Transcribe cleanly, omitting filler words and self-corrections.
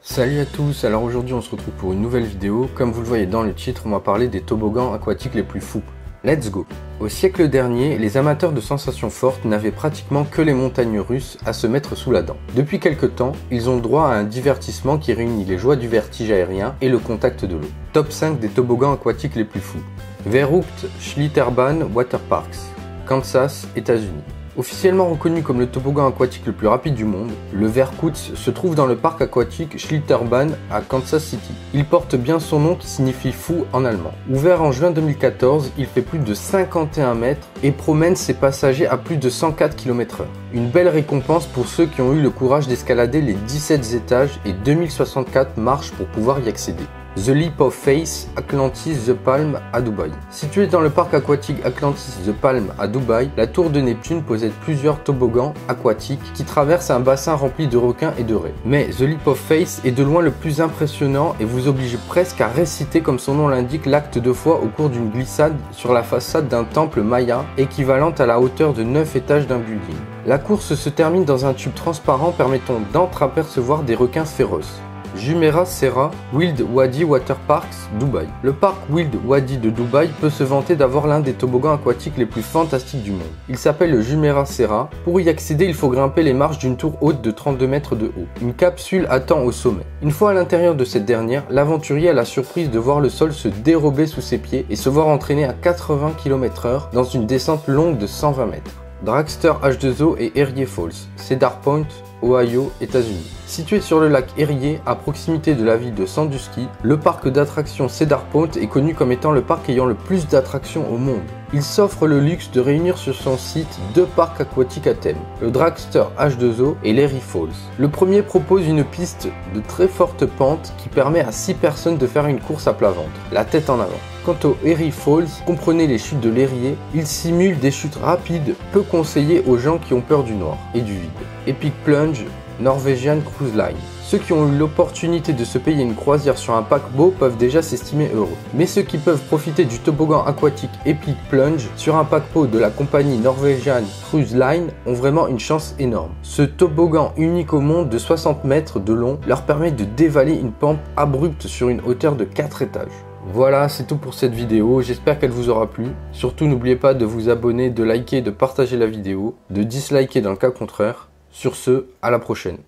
Salut à tous, alors aujourd'hui on se retrouve pour une nouvelle vidéo. Comme vous le voyez dans le titre, on va parler des toboggans aquatiques les plus fous. Let's go! Au siècle dernier, les amateurs de sensations fortes n'avaient pratiquement que les montagnes russes à se mettre sous la dent. Depuis quelque temps, ils ont le droit à un divertissement qui réunit les joies du vertige aérien et le contact de l'eau. Top 5 des toboggans aquatiques les plus fous. Verrückt Schlitterbahn Water Parks, Kansas, États-Unis. Officiellement reconnu comme le toboggan aquatique le plus rapide du monde, le Verrückt se trouve dans le parc aquatique Schlitterbahn à Kansas City. Il porte bien son nom qui signifie fou en allemand. Ouvert en juin 2014, il fait plus de 51 mètres et promène ses passagers à plus de 104 km/h. Une belle récompense pour ceux qui ont eu le courage d'escalader les 17 étages et 2064 marches pour pouvoir y accéder. The Leap of Faith, Atlantis The Palm à Dubaï. Située dans le parc aquatique Atlantis The Palm à Dubaï, la tour de Neptune possède plusieurs toboggans aquatiques qui traversent un bassin rempli de requins et de raies. Mais The Leap of Faith est de loin le plus impressionnant et vous oblige presque à réciter comme son nom l'indique l'acte de foi au cours d'une glissade sur la façade d'un temple maya équivalente à la hauteur de 9 étages d'un building. La course se termine dans un tube transparent permettant d'entreapercevoir des requins féroces. Jumeirah Serra Wild Wadi Water Parks, Dubaï. Le parc Wild Wadi de Dubaï peut se vanter d'avoir l'un des toboggans aquatiques les plus fantastiques du monde. Il s'appelle le Jumeirah Serra. Pour y accéder, il faut grimper les marches d'une tour haute de 32 mètres de haut. Une capsule attend au sommet. Une fois à l'intérieur de cette dernière, l'aventurier a la surprise de voir le sol se dérober sous ses pieds et se voir entraîner à 80 km/h dans une descente longue de 120 mètres. Dragster H2O et Erie Falls, Cedar Point, Ohio, États-Unis. Situé sur le lac Erie, à proximité de la ville de Sandusky, le parc d'attractions Cedar Point est connu comme étant le parc ayant le plus d'attractions au monde. Il s'offre le luxe de réunir sur son site deux parcs aquatiques à thème, le Dragster H2O et l'Erie Falls. Le premier propose une piste de très forte pente qui permet à 6 personnes de faire une course à plat ventre, la tête en avant. Quant au Erie Falls, comprenez les chutes de l'Erie, il simule des chutes rapides peu conseillées aux gens qui ont peur du noir et du vide. Epic Plunge, Norwegian Cruise Line. Ceux qui ont eu l'opportunité de se payer une croisière sur un paquebot peuvent déjà s'estimer heureux. Mais ceux qui peuvent profiter du toboggan aquatique Epic Plunge sur un paquebot de la compagnie Norwegian Cruise Line ont vraiment une chance énorme. Ce toboggan unique au monde de 60 mètres de long leur permet de dévaler une pente abrupte sur une hauteur de 4 étages. Voilà, c'est tout pour cette vidéo, j'espère qu'elle vous aura plu. Surtout n'oubliez pas de vous abonner, de liker et de partager la vidéo, de disliker dans le cas contraire. Sur ce, à la prochaine.